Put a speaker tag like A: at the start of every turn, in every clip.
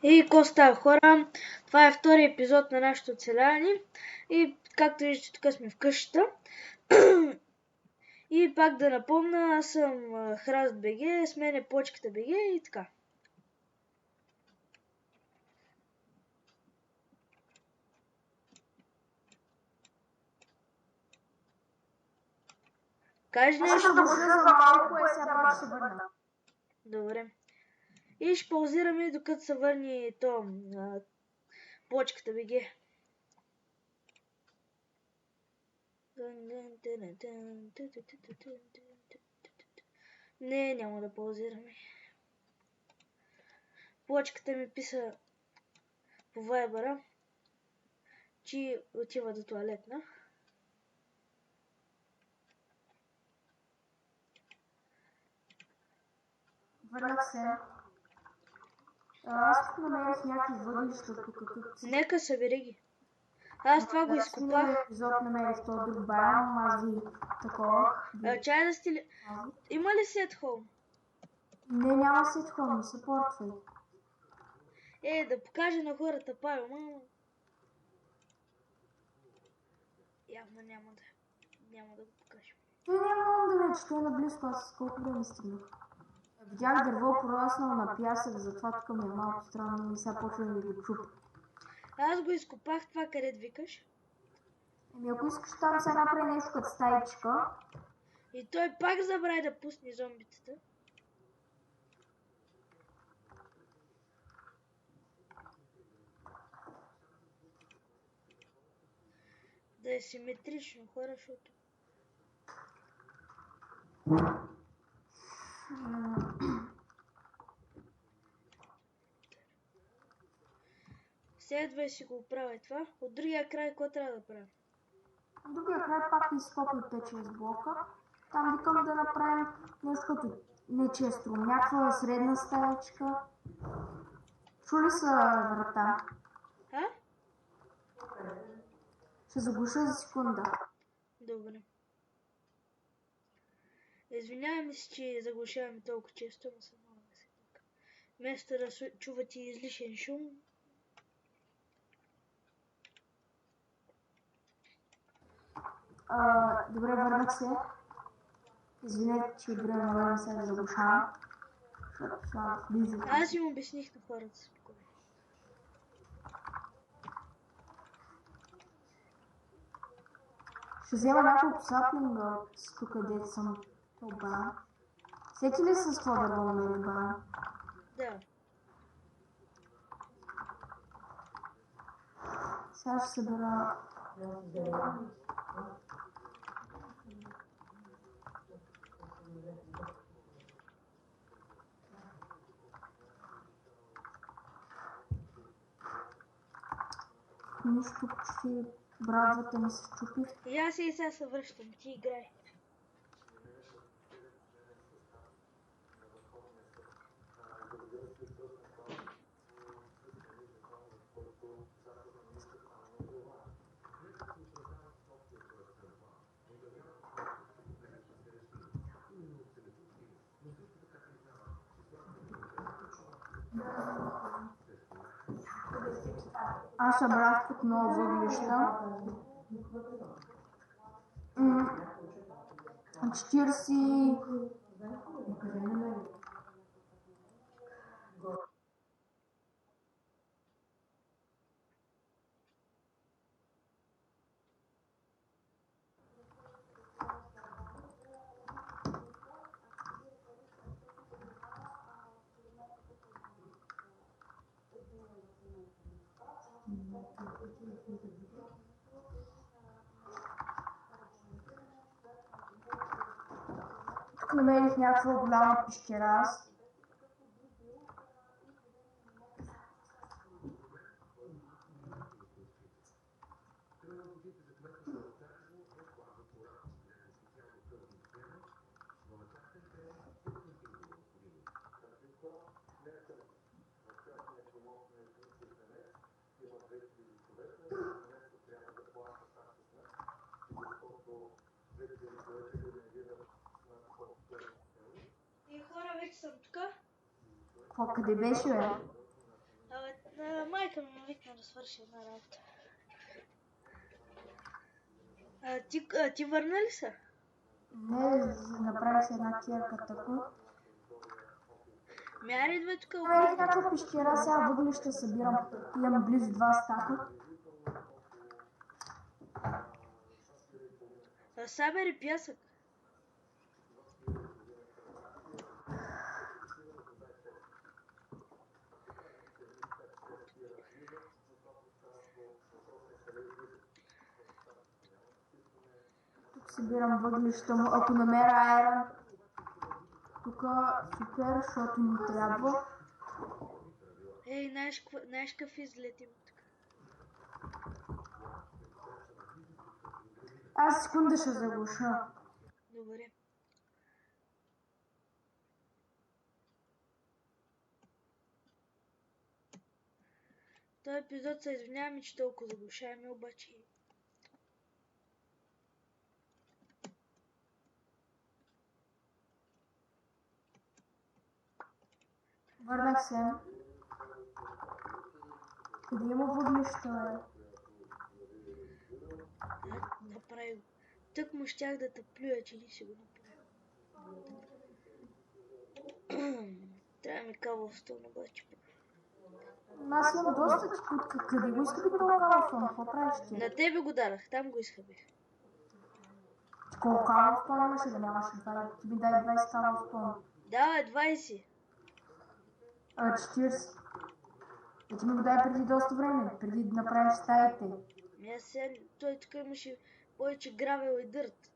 A: И какво става, хора? Това е втори епизод на нашето оцеляване. И както виждате, тук сме в къщата. И пак да напомня, аз съм Храст БГ, с мен е Почката БГ и така. Кажи нещо.
B: Ще да го за малко и сега пак ще върна.
A: Добре. И ще паузираме докато се върне то Почката БГ. Не, няма да паузираме. Почката ми писа по вайбъра, че отива до тоалетна.
B: Върнах се. Аз тук намерих някакви въглища тук.
A: Нека събери ги. Аз това го изкопах.
B: Епизод намерих този друг байон, аз ви такова.
A: Чай да стили... Има ли сет хоум?
B: Не, няма сет хоум, не се портвай.
A: Да покажа на хората пайо, мамо. Явно няма да го покажа.
B: Той няма да вече, той е наблизко, аз колко време стигнах. Видях дърво пороснало на пясък, затова тук ми е малко странно и сега почва да го чупа.
A: Аз го изкопах това, където викаш.
B: Ако искаш там се направи нещо като стаичка.
A: И той пак забрави да пусне зомбитата. Да е симетрично, хора, защото... Следва и си го оправя това. От другия край, какво трябва да правя?
B: От другия край пак изкопи пече из блока. Там викам да направим нещо като нечесто. Някаква средна стаечка. Чули са врата? Ще заглуша за секунда.
A: Добре. Извиняваме се, че заглушаваме толкова често, но съм много да се така. Вместо да чувате излишен шум.
B: Добре, върнах се. Извинете, че време на сега да заглушавам.
A: Аз им обясних на хората спокойно.
B: Ще взема няколко саплинга от тук, където съм обран. Сети ли с това дърво на мен обран?
A: Да.
B: Сега ще събера... Нищо, почти брадвата ми се чупи.
A: И аз и сега се връщам, ти играй.
B: Аз събрах тук много въглища. 40... Тук намерих някаква голяма пещера.
A: И хора, вече съм тук.
B: Къде беше, бе?
A: Майка ми ме викна да свърши една работа. Ти върна ли се?
B: Не, направих си една кирка тако.
A: Мяри идва тук.
B: Ей, някаква пещера, сега въглища събирам. Имам близо 2 стака.
A: Събери пясък.
B: Тук събирам въглища, ако намеря айрон. Тук супер, защото ми трябва.
A: Ей, знаеш какъв излет има тук?
B: Аз секунда ще заглуша.
A: Добре. Този епизод се извиняваме, че толкова заглушаваме, обаче...
B: Върнах се. Къде има въглища,
A: Направи го. Тък му щях да те плюя, че ли си го направил. Трябва ми кабелстон обаче.
B: Аз имам доста типутка. Къде го иска би толкова кабелстон? Какво правиш ти?
A: На тебе го дадах, там го изхабих.
B: Колко кабелстон имаше да нямаш 20? Ти ми дай 20 кабелстон.
A: Да, 20.
B: 40. И ти ми го дай преди доста време, преди да направиш стаите.
A: Той тук имаше повече гравел и дърт.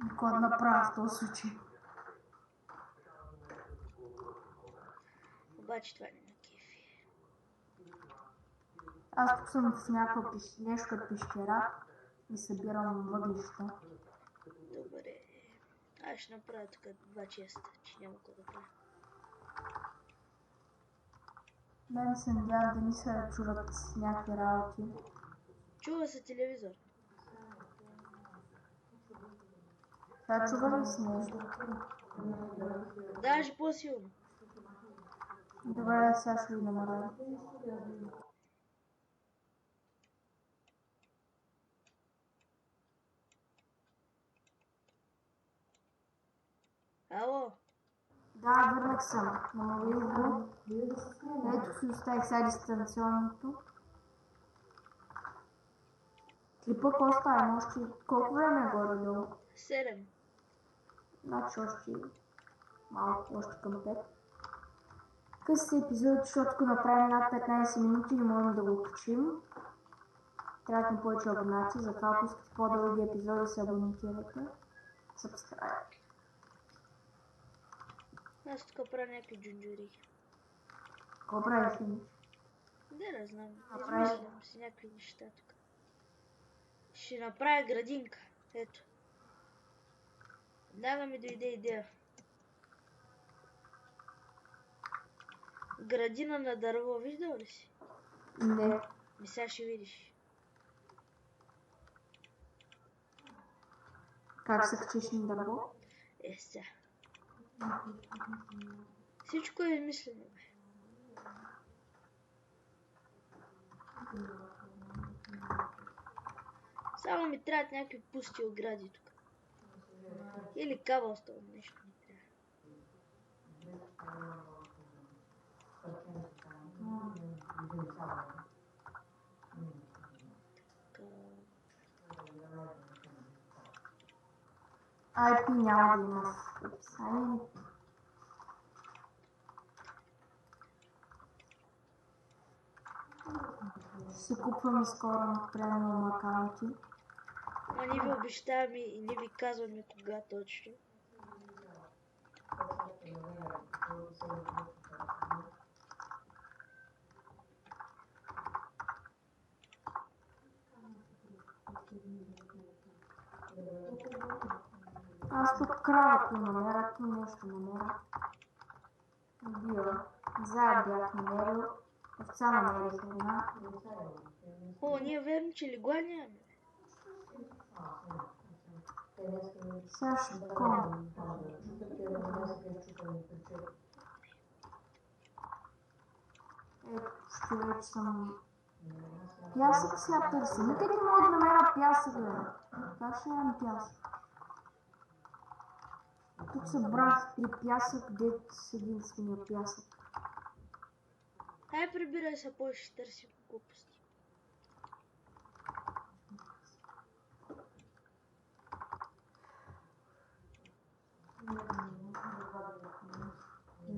B: Какво да направя в този случай?
A: Обаче това не ме кефи.
B: Аз тук съм в някаква нещо като пещера и събирам въглища.
A: Добре. Аз ще направя тук 2 честа, че няма какво да правя.
B: Мен се надявам да ни се чуват някакви работи.
A: Чува се телевизор.
B: Сега чува ли си нещо?
A: Даже по-силно.
B: Добре, сега ще ви намаля.
A: Ало?
B: Да, върнах съм. Намалих го. Ето си оставих сега дистанционното. Клипа какво става? Още колко време е горе-долу?
A: 7.
B: Значи още малко, още към 5. Къс епизод, защото ако направим над 15 минути не можем да го качим. Трябват ни повече абонати, затова ако искате по-дълги епизоди се абонирайте. Subscribe.
A: Аз тук правя някакви джунджури.
B: Какво правиш, Инич?
A: Не знам.
B: Направи.
A: Измислям си някакви неща тук. Ще направя градинка. Ето. Веднага ми дойде идея. Градина на дърво, виждал ли си?
B: Не.
A: Ми сега ще видиш.
B: Как се качиш на дърво?
A: Сега. Всичко е измислено, бе. Само ми трябват някакви пусти огради тук. Или кабелстон, нещо ми трябва.
B: IP няма да има в описанието. Ще си купваме скоро на премиум акаунти.
A: Ама не ви обещаваме и не ви казваме кога точно.
B: Аз тук кравата намеря, ако нещо намеря. Бива. Заед бях намерил. Овца намерих една.
A: О, ние верно, че легла нямаме.
B: Сега ще такова. Ще вече съм... Пясък сляп търси. Никъде не мога да намеря пясък, бе. Как ще имам пясък? Тук събрах 3 пясък, дет с единствения пясък.
A: Ай, прибирай се, по ще търсим глупости.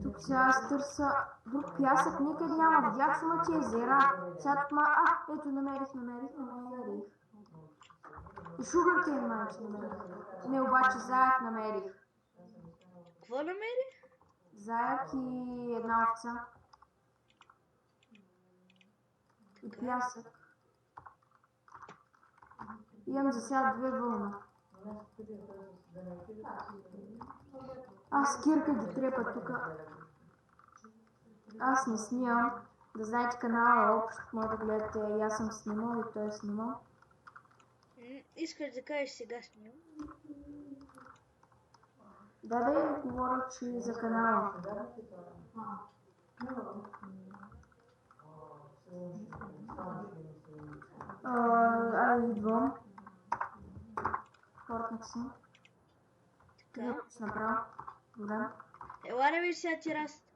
B: Тук сега аз търся друг пясък, никъде няма. Видях само ти езера. Сега тук ето намерих. И шугъркейн майче намерих. Не, обаче заек намерих.
A: Какво намери?
B: Заек и една овца. И пясък. Имам за сега 2 вълна. Аз кирка ги трепа тука. Аз не снимам. Да знаете, канала общ, може да гледате, и аз съм снимал и той е снимал.
A: Искаш да кажеш сега снимам?
B: Да, говоря, че за канала. Идвам. Фортнах се.
A: Така.
B: Ще направя. Добре.
A: Ела да виж сега терасата.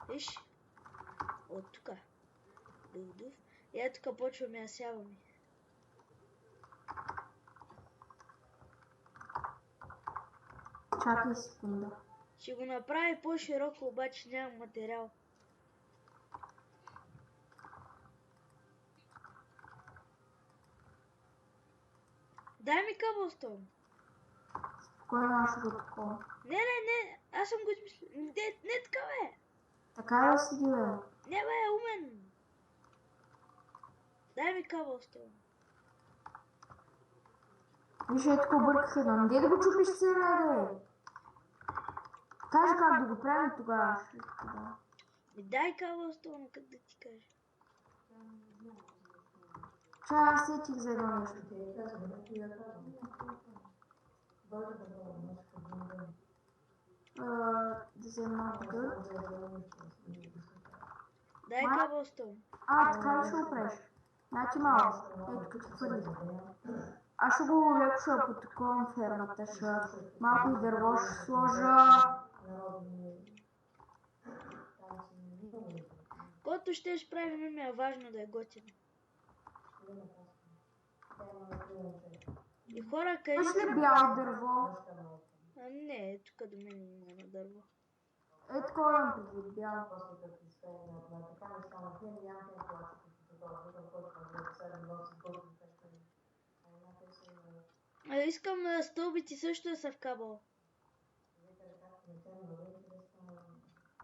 A: Виж? От тука. Дув. И ето тука почваме да сяваме.
B: Чакай секунда.
A: Ще го направи по-широко, обаче нямам материал. Дай ми къбълстон.
B: Кой наше го такова?
A: Не, аз съм го измислил. Не така бе.
B: Така да си ги бе.
A: Не бе, умен. Дай ми къбълстон.
B: Виж, ето обърках едно. Не да го чупиш цена, бе. Кажи как да го правим тогава.
A: Дай къбълстон, как да ти кажа.
B: Аз сетих за едно нещо. Да взема малко дърт.
A: Дай къбълстон.
B: Така ли ще го правиш? Значи малко. Ето като хвърли. Аз ще го леко ще потъкувам фермата. Малко и дърво ще сложа.
A: Който ще правим, ми е важно да е готино. И хора,
B: Имаш
A: кажете...
B: ли бяло дърво?
A: Не, тук до мен има едно дърво.
B: Е, такова имам предвид бяло.
A: Искам стълбите също да са в кабел.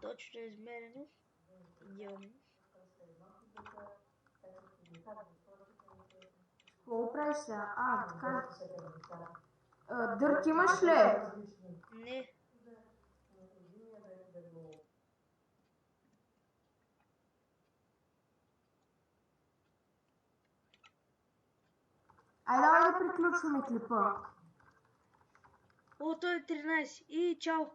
A: Точно измерено. Идеално.
B: Какво правиш сега? Така. Дърт имаш ли?
A: Не.
B: Айде, давай да приключваме клипа.
A: О, той е 13. И чао.